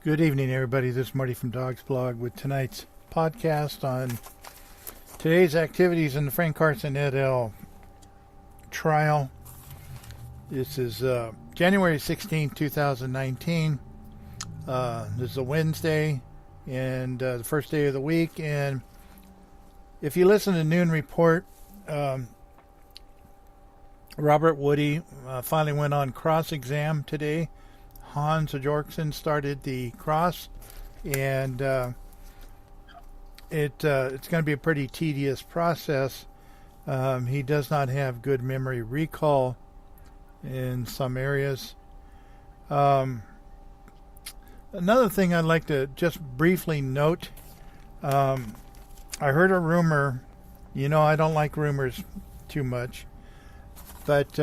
Good evening, everybody. This is Marty from Dawgs blog with tonight's podcast on today's activities in the Frank Carson et al. Trial. This is January 16, 2019. This is a Wednesday and the first day of the week. And if you listen to Noon Report, Robert Woody finally went on cross-exam today. Hans Jorgensen started the cross, and it's going to be a pretty tedious process. He does not have good memory recall in some areas. Another thing I'd like to just briefly note, I heard a rumor. You know, I don't like rumors too much, but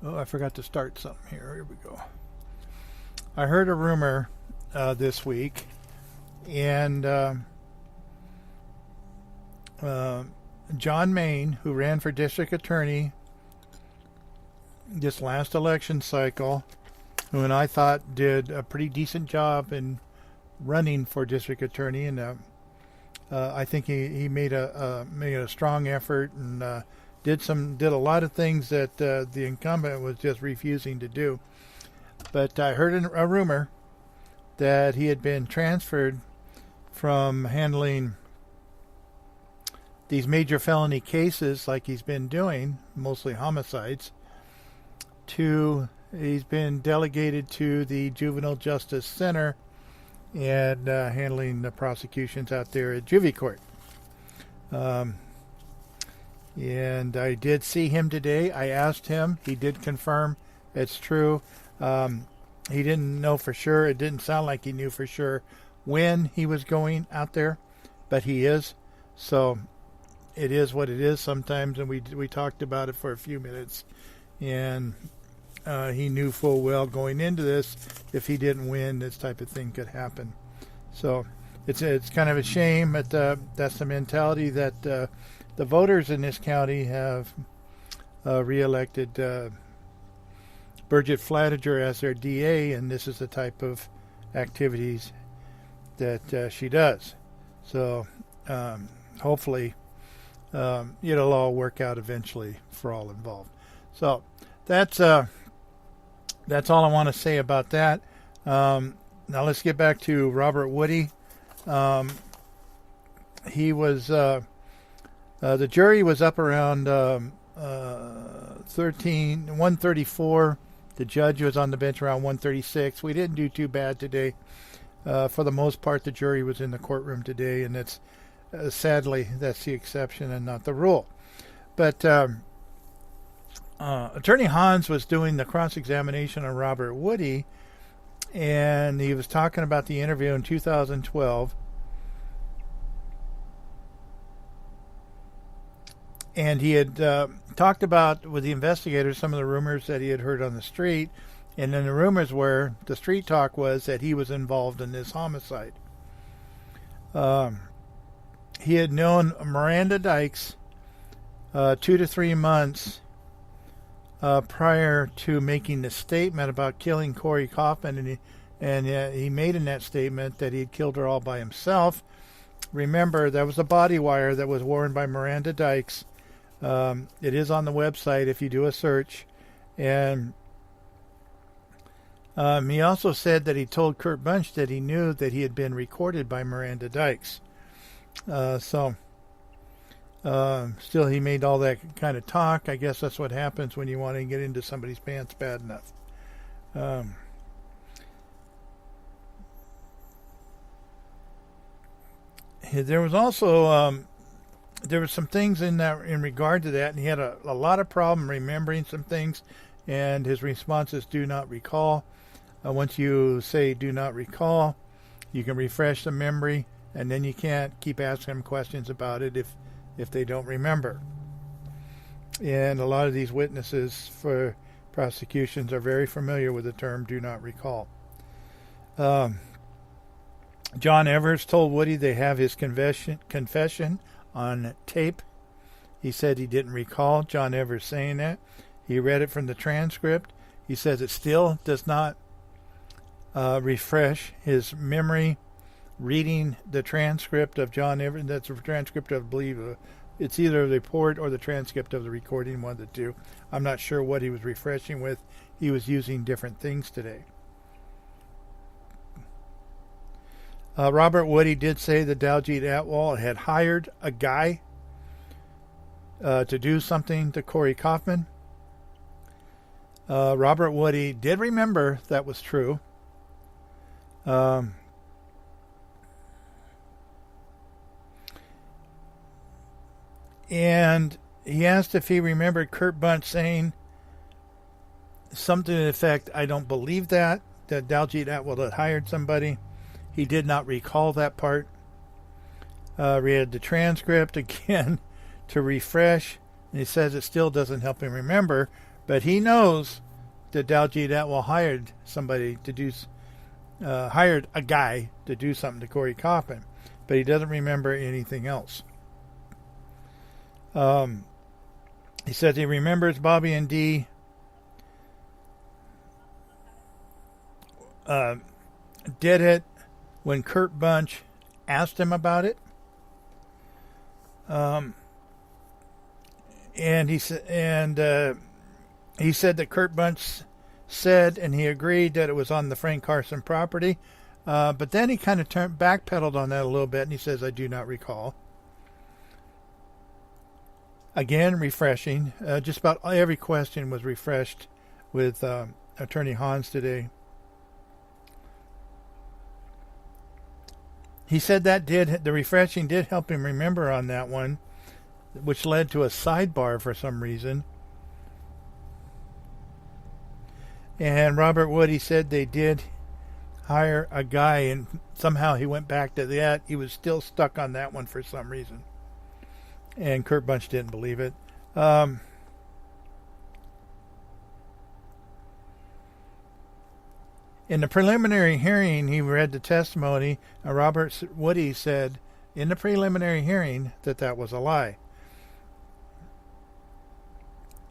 I forgot to start something here. Here we go. I heard a rumor this week, and John Main, who ran for district attorney this last election cycle, who and I thought did a pretty decent job in running for district attorney, and I think he made a strong effort and did a lot of things that the incumbent was just refusing to do. But I heard a rumor that he had been transferred from handling these major felony cases like he's been doing, mostly homicides, to he's been delegated to the Juvenile Justice Center and handling the prosecutions out there at juvie court. And I did see him today. I asked him. He did confirm it's true. He didn't know for sure. It didn't sound like he knew for sure when he was going out there, but he is. So it is what it is sometimes, and we talked about it for a few minutes. And he knew full well going into this, if he didn't win, this type of thing could happen. So it's kind of a shame, but that's the mentality that the voters in this county have reelected Bridget Flatiger as their DA, and this is the type of activities that she does. So hopefully it'll all work out eventually for all involved. So that's all I want to say about that. Now let's get back to Robert Woody. He was the jury was up around 134. The judge was on the bench around 136. We didn't do too bad today. For the most part, the jury was in the courtroom today, and it's sadly that's the exception and not the rule. But Attorney Hans was doing the cross-examination on Robert Woody, and he was talking about the interview in 2012. And he had talked about, with the investigators, some of the rumors that he had heard on the street. And then the rumors were, the street talk was that he was involved in this homicide. He had known Miranda Dawgs 2 to 3 months prior to making the statement about killing Corey Kaufman. And he made in that statement that he had killed her all by himself. Remember, that was a body wire that was worn by Miranda Dawgs. It is on the website if you do a search. And he also said that he told Kurt Bunch that he knew that he had been recorded by Miranda Dawgs. Still he made all that kind of talk. I guess that's what happens when you want to get into somebody's pants bad enough. There was also there were some things in regard to that, and he had a lot of problem remembering some things, and his response is do not recall. Once you say do not recall, you can refresh the memory, and then you can't keep asking them questions about it if they don't remember. And a lot of these witnesses for prosecutions are very familiar with the term do not recall. John Evers told Woody they have his confession on tape. He said he didn't recall John Evers saying that. He read it from the transcript. He says it still does not refresh his memory reading the transcript of John Everett. That's a transcript of, I believe, it's either the report or the transcript of the recording, one of the two. I'm not sure what he was refreshing with. He was using different things today. Robert Woody did say that Daljeet Atwal had hired a guy to do something to Corey Kaufman. Robert Woody did remember that was true. And he asked if he remembered Kurt Bunch saying something to the effect, I don't believe that Daljeet Atwal had hired somebody. He did not recall that part. Read the transcript again to refresh, and he says it still doesn't help him remember, but he knows that Daljeet Atwal hired somebody to do, hired a guy to do something to Corey Kaufman, but he doesn't remember anything else. He says he remembers Bobby and Dee did it when Kurt Bunch asked him about it. And he said that Kurt Bunch said, and he agreed that it was on the Frank Carson property. But then he kind of backpedaled on that a little bit, and he says, I do not recall. Again, refreshing. Just about every question was refreshed with Attorney Hans today. He said that the refreshing did help him remember on that one, which led to a sidebar for some reason. And Robert Woody said they did hire a guy, and somehow he went back to that. He was still stuck on that one for some reason. And Kurt Bunch didn't believe it. In the preliminary hearing, he read the testimony. Robert Woody said in the preliminary hearing that was a lie.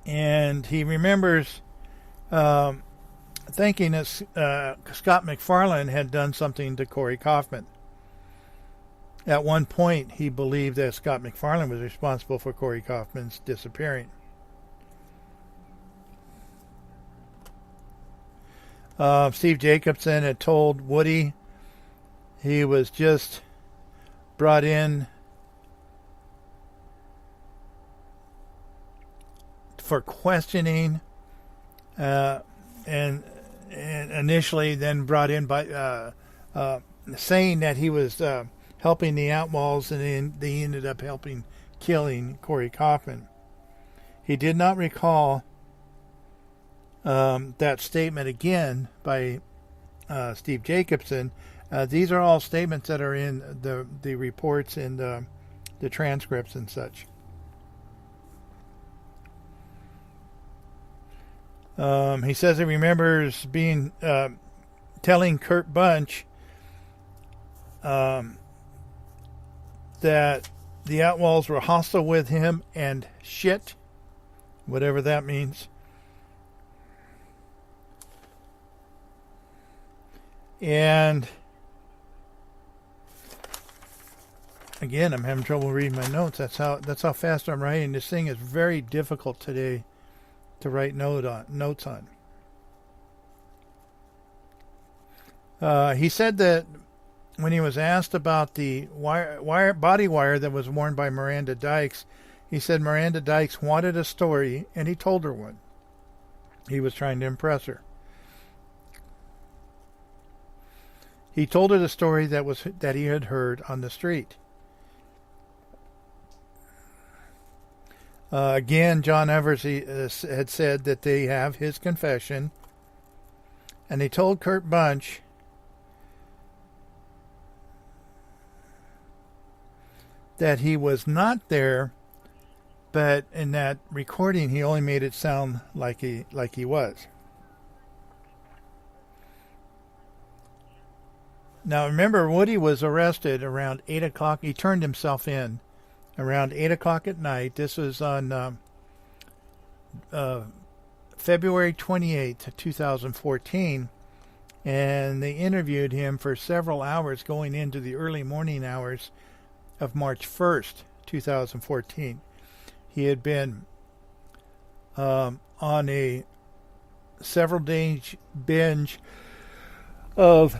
And he remembers thinking that Scott McFarlane had done something to Corey Kaufman. At one point, he believed that Scott McFarlane was responsible for Corey Kaufman's disappearing. Steve Jacobson had told Woody he was just brought in for questioning, and initially then brought in by saying that he was helping the Outlaws, and then they ended up killing Corey Kaufman. He did not recall that statement again by Steve Jacobson. These are all statements that are in the reports and the transcripts and such. He says he remembers telling Kurt Bunch that the Outlaws were hostile with him and shit, whatever that means. And again, I'm having trouble reading my notes. That's how fast I'm writing. This thing is very difficult today to write notes on. He said that when he was asked about the body wire that was worn by Miranda Dykes, he said Miranda Dykes wanted a story, and he told her one. He was trying to impress her. He told her the story that he had heard on the street. Again, John Evers had said that they have his confession, and they told Kurt Bunch that he was not there, but in that recording he only made it sound like he was. Now remember, Woody was arrested around 8 o'clock. He turned himself in around 8 o'clock at night. This was on February 28th, 2014, and they interviewed him for several hours going into the early morning hours of March 1st, 2014. He had been on a several days binge of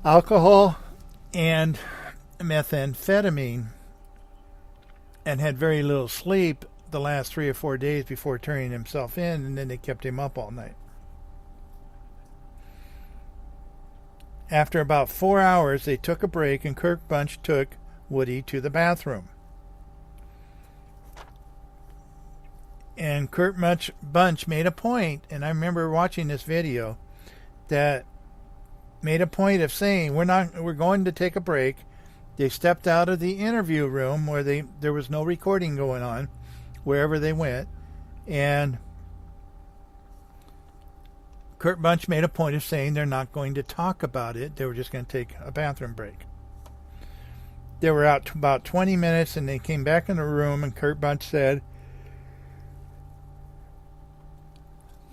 alcohol and methamphetamine and had very little sleep the last 3 or 4 days before turning himself in, and then they kept him up all night. After about 4 hours, they took a break, and Kurt Bunch took Woody to the bathroom. And Kurt Bunch made a point, and I remember watching this video, that made a point of saying, we're going to take a break. They stepped out of the interview room where there was no recording going on, wherever they went, and Kurt Bunch made a point of saying they're not going to talk about it. They were just going to take a bathroom break. They were out about 20 minutes, and they came back in the room, and Kurt Bunch said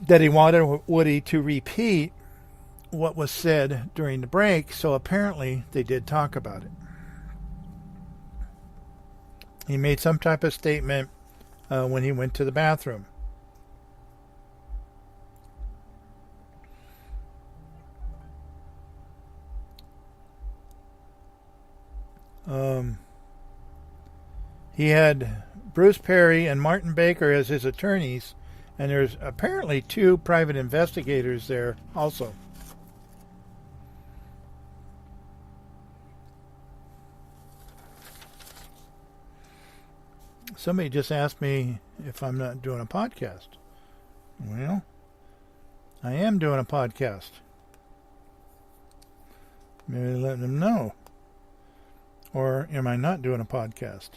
that he wanted Woody to repeat what was said during the break, so apparently they did talk about it. He made some type of statement when he went to the bathroom. He had Bruce Perry and Martin Baker as his attorneys, and there's apparently 2 private investigators there also. Somebody just asked me if I'm not doing a podcast. Well, I am doing a podcast. Maybe let them know. Or am I not doing a podcast?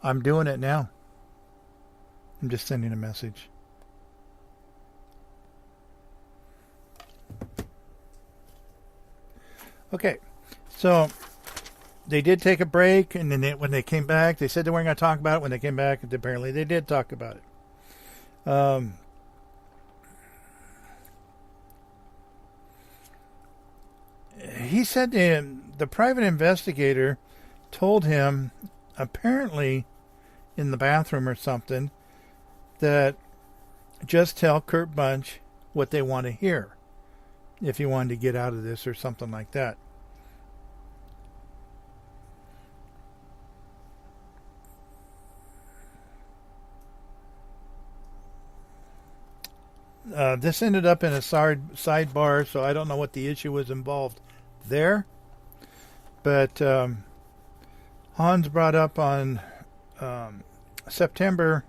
I'm doing it now. I'm just sending a message. Okay, so they did take a break, and then when they came back, they said they weren't going to talk about it. When they came back, apparently they did talk about it. He said the private investigator told him, apparently in the bathroom or something, that just tell Kurt Bunch what they want to hear if he wanted to get out of this or something like that. This ended up in a sidebar, so I don't know what the issue was involved there. But Hans brought up on September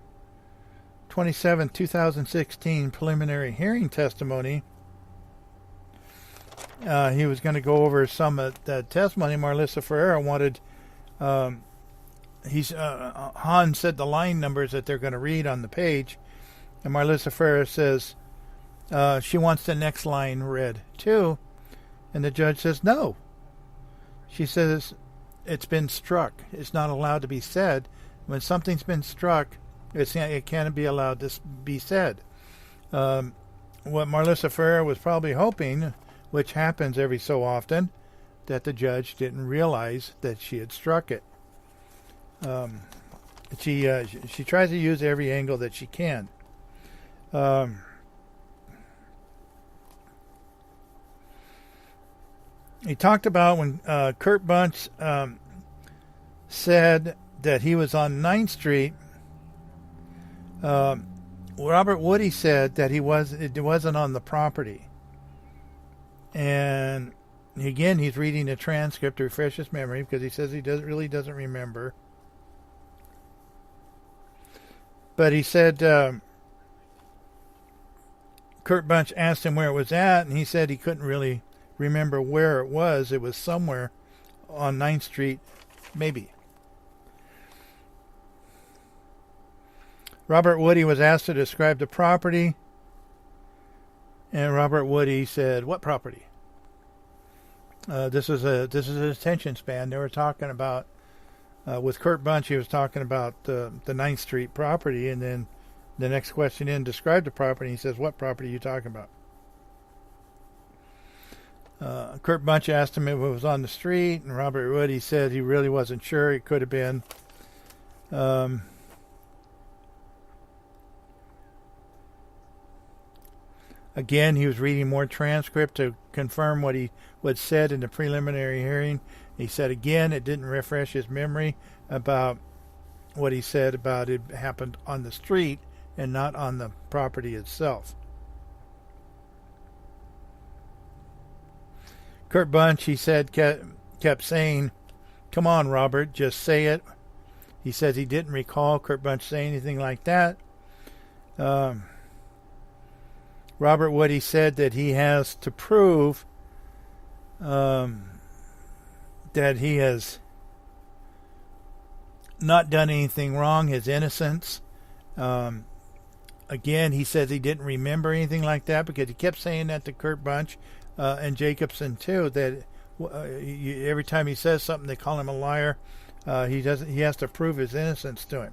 27, 2016, preliminary hearing testimony. He was going to go over some of that testimony. Marlissa Ferreira wanted... Hans said the line numbers that they're going to read on the page. And Marlissa Ferreira says she wants the next line read too. And the judge says no. She says it's been struck. It's not allowed to be said. When something's been struck, it can't be allowed to be said. What Marlissa Ferreira was probably hoping, which happens every so often, that the judge didn't realize that she had struck it. She tries to use every angle that she can. He talked about when Kurt Bunch said that he was on 9th Street. Robert Woody said that it wasn't on the property. And again, he's reading a transcript to refresh his memory because he says he really doesn't remember. But he said Kurt Bunch asked him where it was at, and he said he couldn't really remember where it was. It was somewhere on 9th Street, maybe. Robert Woody was asked to describe the property, and Robert Woody said, "What property?" This is a attention span. They were talking about With Kurt Bunch, he was talking about the 9th Street property, and then the next question in described the property. He says, "What property are you talking about?" Kurt Bunch asked him if it was on the street, and Robert Woody said he really wasn't sure. It could have been. Again, he was reading more transcript to confirm what he said in the preliminary hearing. He said again it didn't refresh his memory about what he said about it happened on the street and not on the property itself. Kurt Bunch, he said, kept saying, "Come on, Robert, just say it." He says he didn't recall Kurt Bunch saying anything like that. Robert Woody said that he has to prove that he has not done anything wrong, his innocence. Again, he says he didn't remember anything like that because he kept saying that to Kurt Bunch and Jacobson too, that every time he says something they call him a liar. He has to prove his innocence to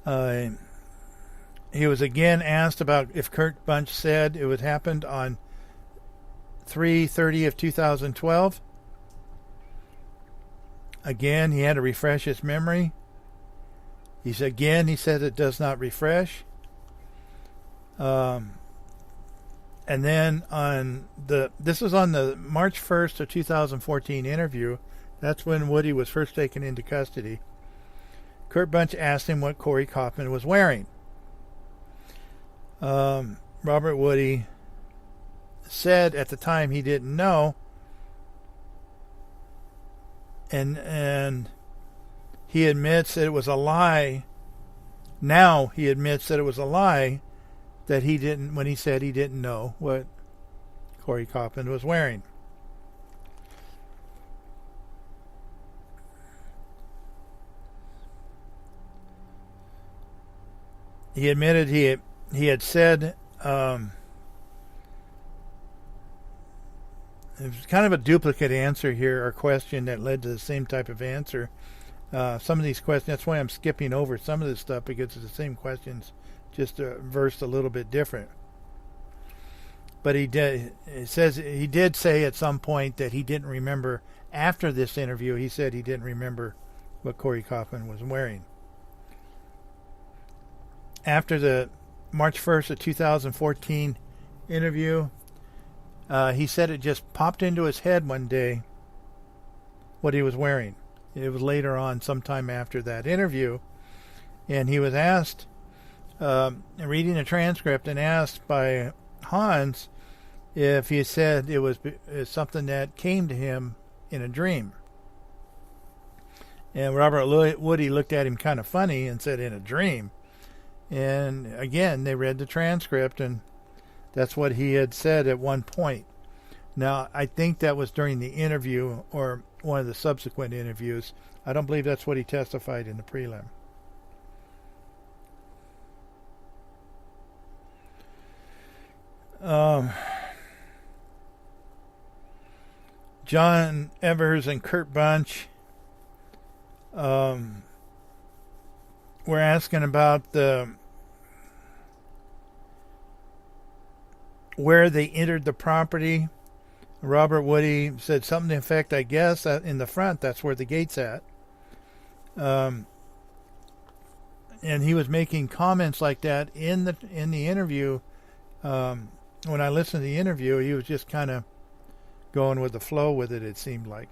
him. He was again asked about if Kurt Bunch said it would happened on 3/30 of 2012. Again, he had to refresh his memory. He said it does not refresh. And then this was on the March 1st of 2014 interview. That's when Woody was first taken into custody. Kurt Bunch asked him what Corey Kaufman was wearing. Robert Woody said at the time he didn't know, and he admits that it was a lie. Now he admits that it was a lie that he didn't, when he said he didn't know what Corey Kaufman was wearing. He admitted he had said it was kind of a duplicate answer here, or question that led to the same type of answer. Some of these questions, that's why I'm skipping over some of this stuff, because it's the same questions, just versed a little bit different. But it says he did say at some point that he didn't remember. After this interview, he said he didn't remember what Corey Kaufman was wearing. After the March 1st of 2014 interview, he said it just popped into his head one day what he was wearing. It was later on, sometime after that interview, and he was asked, reading a transcript, and asked by Hans if he said it was something that came to him in a dream. And Robert Woody looked at him kind of funny and said, "In a dream?" And again, they read the transcript, and that's what he had said at one point. Now, I think that was during the interview or one of the subsequent interviews. I don't believe that's what he testified in the prelim. John Evers and Kurt Bunch were asking about where they entered the property. Robert Woody said something to the effect, "I guess in the front, that's where the gate's at." And he was making comments like that in the interview. When I listened to the interview, he was just kind of going with the flow with it, it seemed like.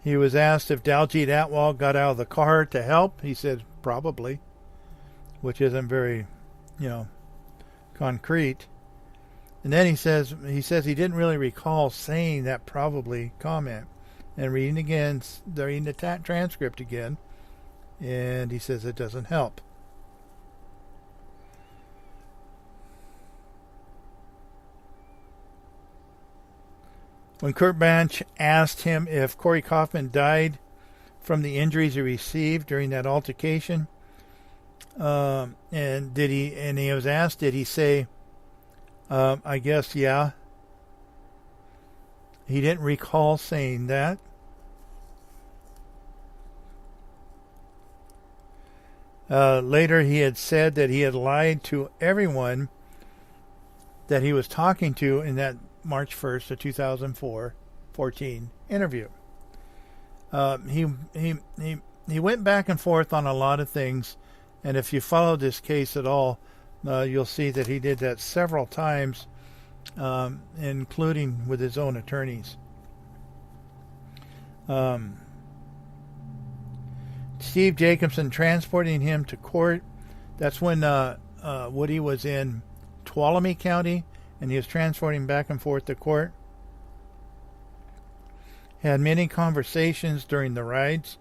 He was asked if Daljeet Atwal got out of the car to help. He said probably, which isn't very, concrete. And then he says he didn't really recall saying that probably comment. And reading the transcript again, and he says it doesn't help. When Kurt Bunch asked him if Corey Kaufman died from the injuries he received during that altercation, and he was asked, did he say, I guess, yeah. He didn't recall saying that. Later, he had said that he had lied to everyone that he was talking to in that March 1st of 2014 interview. He went back and forth on a lot of things, and if you follow this case at all, you'll see that he did that several times, including with his own attorneys. Steve Jacobson transporting him to court. That's when Woody was in Tuolumne County, and he was transporting back and forth to court. Had many conversations during the rides.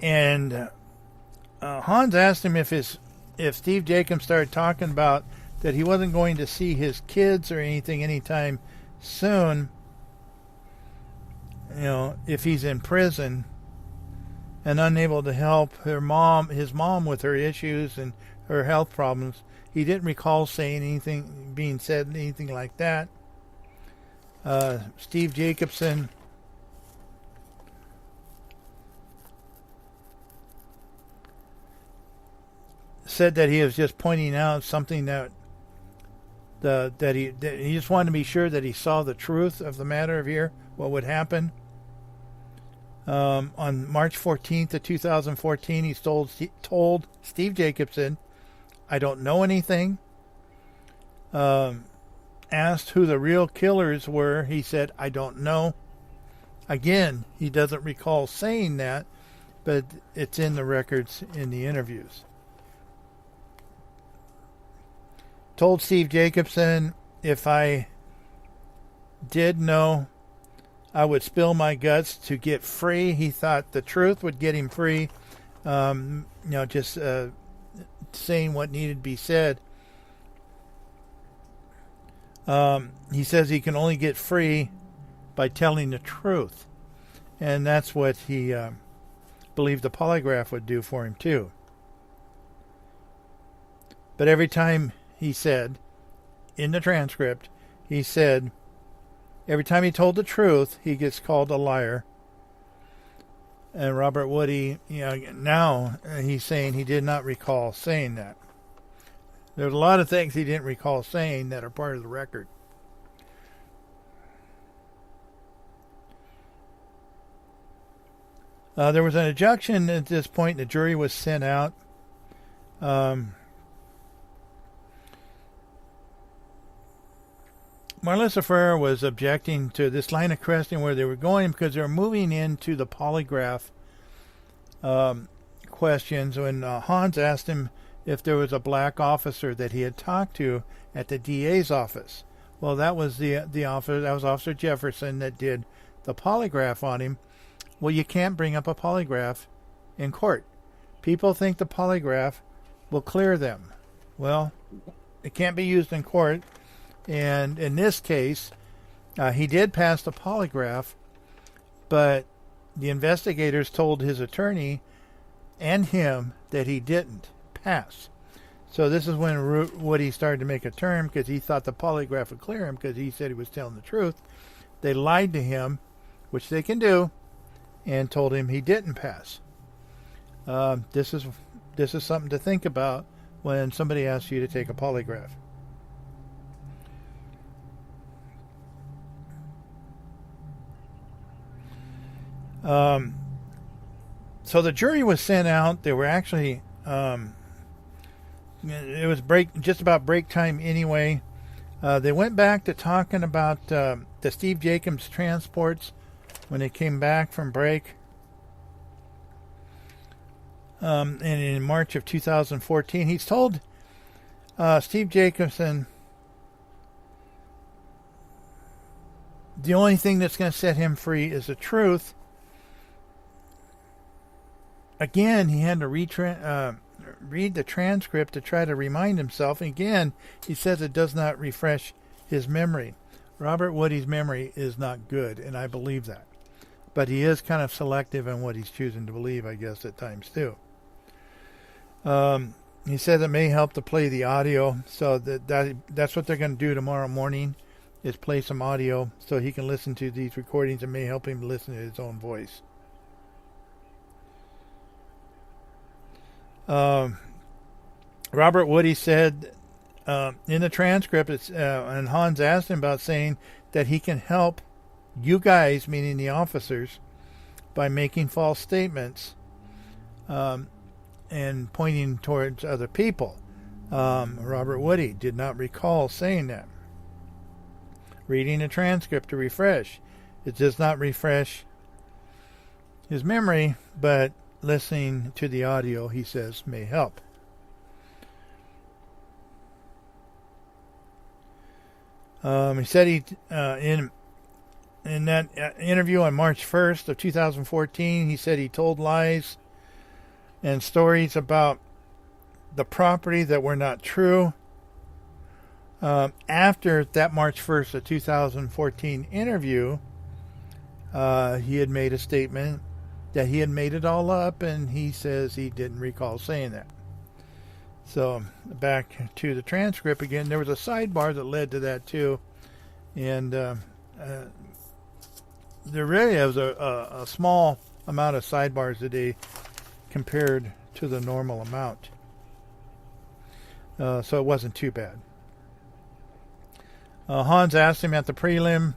And Hans asked him if Steve Jacobs started talking about that he wasn't going to see his kids or anything anytime soon, if he's in prison and unable to help his mom with her issues and her health problems. He didn't recall being said anything like that. Steve Jacobson said that he was just pointing out something that he just wanted to be sure that he saw the truth of the matter of here, what would happen. On March 14th of 2014, he told Steve Jacobson, "I don't know anything." Asked who the real killers were, he said, "I don't know." Again, he doesn't recall saying that, but it's in the records in the interviews. Told Steve Jacobson, "If I did know, I would spill my guts to get free." He thought the truth would get him free. Just saying what needed to be said. He says he can only get free by telling the truth. And that's what he believed the polygraph would do for him too. But every time he said, in the transcript, he said, every time he told the truth, he gets called a liar. And Robert Woody, now he's saying he did not recall saying that. There's a lot of things he didn't recall saying that are part of the record. There was an injunction at this point. The jury was sent out. Marlissa Ferrer was objecting to this line of questioning where they were going because they were moving into the polygraph questions when Hans asked him if there was a black officer that he had talked to at the DA's office. Well, that was the officer. That was Officer Jefferson that did the polygraph on him. Well, you can't bring up a polygraph in court. People think the polygraph will clear them. Well, it can't be used in court. And in this case, he did pass the polygraph, but the investigators told his attorney and him that he didn't pass. So this is when Woody started to make a turn because he thought the polygraph would clear him because he said he was telling the truth. They lied to him, which they can do, and told him he didn't pass. This is something to think about when somebody asks you to take a polygraph. So the jury was sent out. They were actually, it was just about break time anyway. They went back to talking about the Steve Jacobs transports when they came back from break. And in March of 2014, he's told Steve Jacobson the only thing that's going to set him free is the truth. Again, he had to read the transcript to try to remind himself. And again, he says it does not refresh his memory. Robert Woody's memory is not good, and I believe that. But he is kind of selective in what he's choosing to believe, I guess, at times too. He said it may help to play the audio, so that's what they're going to do tomorrow morning, is play some audio so he can listen to these recordings. It may help him listen to his own voice. Robert Woody said in the transcript, and Hans asked him about saying that he can help you guys, meaning the officers, by making false statements and pointing towards other people. Robert Woody did not recall saying that. Reading the transcript to refresh. It does not refresh his memory, but listening to the audio, he says, may help. He said in that interview on March 1st of 2014, he said he told lies and stories about the property that were not true. After that March 1st of 2014 interview, he had made a statement that he had made it all up, and he says he didn't recall saying that. So back to the transcript again. There was a sidebar that led to that too, and there really was a small amount of sidebars today compared to the normal amount. So it wasn't too bad. Hans asked him at the prelim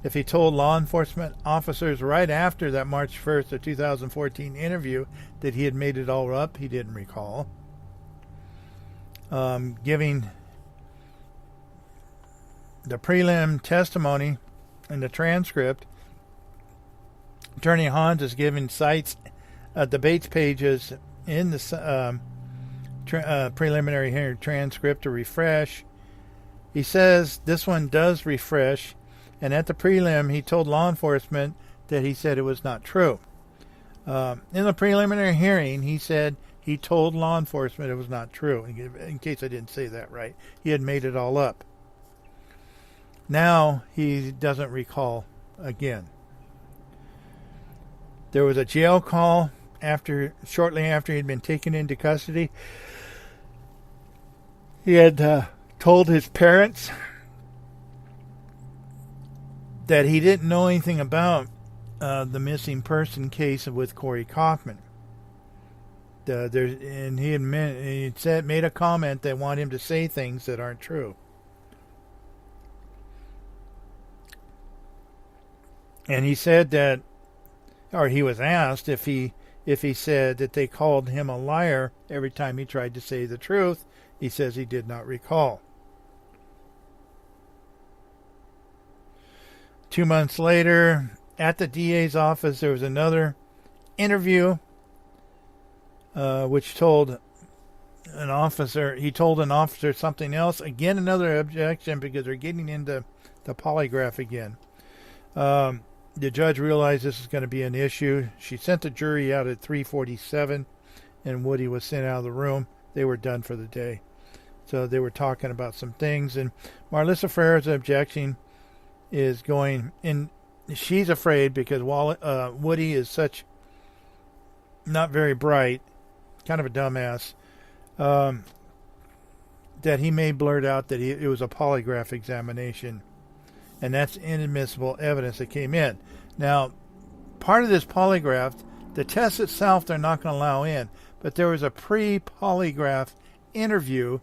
if he told law enforcement officers right after that March 1st of 2014 interview that he had made it all up. He didn't recall. Giving the prelim testimony in the transcript, Attorney Hans is giving cites debates pages in the preliminary hearing transcript to refresh. He says this one does refresh, and at the prelim he told law enforcement that he said it was not true. In the preliminary hearing, he said he told law enforcement it was not true. In case I didn't say that right, he had made it all up. Now he doesn't recall again. There was a jail call shortly after he'd been taken into custody. He had told his parents that he didn't know anything about the missing person case with Corey Kaufman. And he made a comment that wanted him to say things that aren't true. And he said that, or he was asked if he said that they called him a liar every time he tried to say the truth. He says he did not recall. 2 months later, at the DA's office, there was another interview which told an officer something else. Again, another objection because they're getting into the polygraph again. The judge realized this is going to be an issue. She sent the jury out at 3:47, and Woody was sent out of the room. They were done for the day. So they were talking about some things, and Marlissa Ferrer's objection is going in. She's afraid because Woody is such not very bright, kind of a dumbass, that he may blurt out that it was a polygraph examination, and that's inadmissible evidence that came in. Now, part of this polygraph, the test itself, they're not going to allow in, but there was a pre-polygraph interview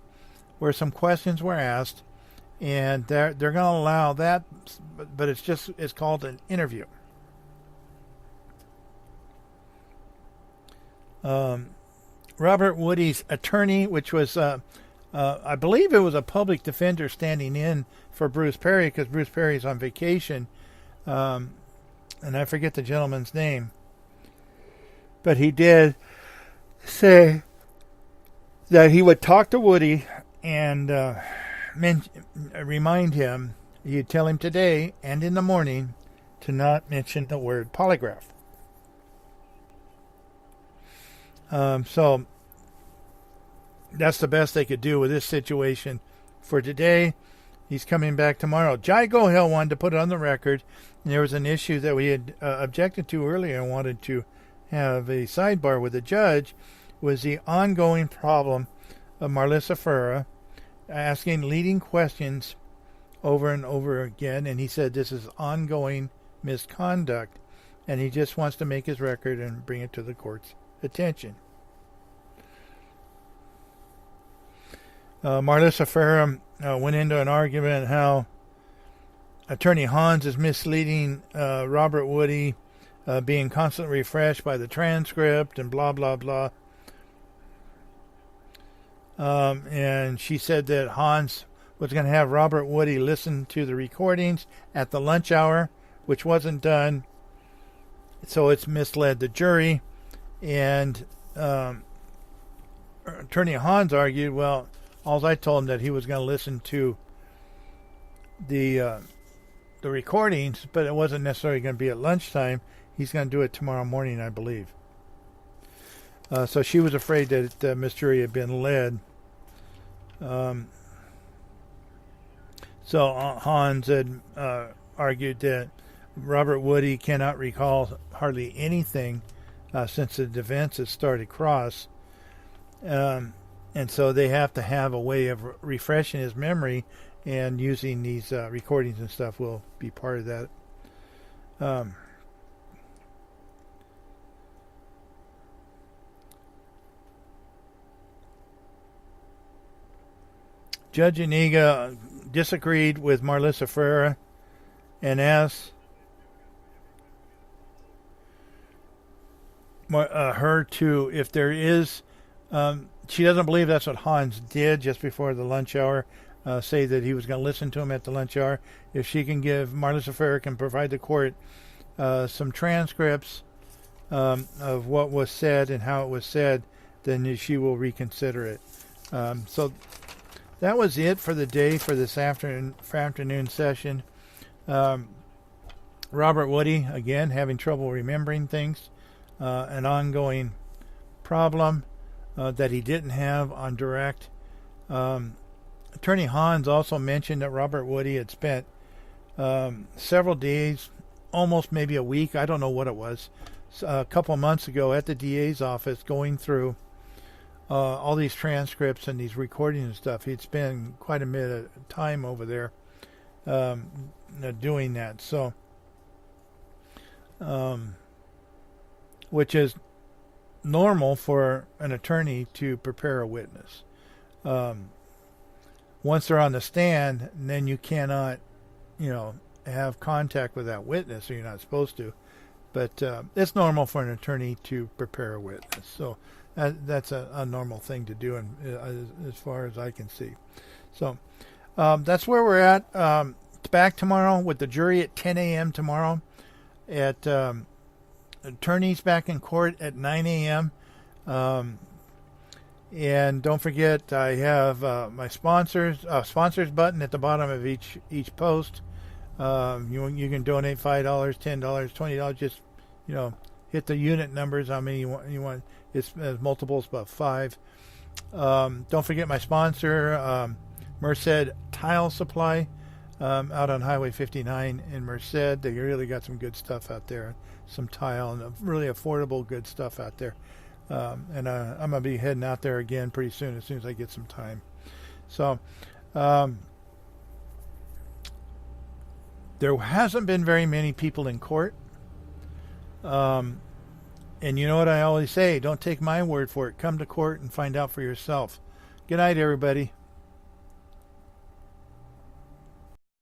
where some questions were asked, and they're going to allow that, but it's called an interview. Robert Woody's attorney, which was, I believe it was a public defender standing in for Bruce Perry because Bruce Perry's on vacation, and I forget the gentleman's name, but he did say that he would talk to Woody and remind him, he'd tell him today and in the morning to not mention the word polygraph. So that's the best they could do with this situation for today. He's coming back tomorrow. Jai Gohil wanted to put it on the record. And there was an issue that we had objected to earlier and wanted to have a sidebar with the judge. was the ongoing problem of Marlissa Ferreira asking leading questions over and over again, and he said this is ongoing misconduct, and he just wants to make his record and bring it to the court's attention. Marlissa Ferreira went into an argument how Attorney Hans is misleading Robert Woody, being constantly refreshed by the transcript and blah, blah, blah. And she said that Hans was going to have Robert Woody listen to the recordings at the lunch hour, which wasn't done. So it's misled the jury. And Attorney Hans argued, well, all I told him that he was going to listen to the recordings, but it wasn't necessarily going to be at lunchtime. He's going to do it tomorrow morning, I believe. So she was afraid that Miss Jury had been led. So Hans had argued that Robert Woody cannot recall hardly anything since the defense has started cross. And so they have to have a way of refreshing his memory, and using these recordings and stuff will be part of that. Judge Iniga disagreed with Marlissa Ferreira and asked her to, if there is, she doesn't believe that's what Hans did just before the lunch hour, say that he was going to listen to him at the lunch hour. If she can give, Marlissa Ferreira can provide the court some transcripts of what was said and how it was said, then she will reconsider it. So that was it for the day for this afternoon session. Robert Woody, again, having trouble remembering things, an ongoing problem that he didn't have on direct. Attorney Hans also mentioned that Robert Woody had spent several days, almost maybe a week, I don't know what it was, a couple of months ago at the DA's office going through all these transcripts and these recordings and stuff. He'd spent quite a bit of time over there doing that. So, which is normal for an attorney to prepare a witness. Once they're on the stand, then you cannot, have contact with that witness, or you're not supposed to. But it's normal for an attorney to prepare a witness. So that's a normal thing to do, as far as I can see. So that's where we're at. It's back tomorrow with the jury at 10 a.m. tomorrow. At attorneys back in court at 9 a.m. And don't forget, I have my sponsors button at the bottom of each post. You can donate $5, $10, $20. Just hit the unit numbers. How many you want? It's multiples of 5. Don't forget my sponsor, Merced Tile Supply, out on Highway 59 in Merced. They really got some good stuff out there. Some tile and really affordable good stuff out there. And I'm going to be heading out there again pretty soon as I get some time. So there hasn't been very many people in court. And you know what I always say, don't take my word for it. Come to court and find out for yourself. Good night, everybody.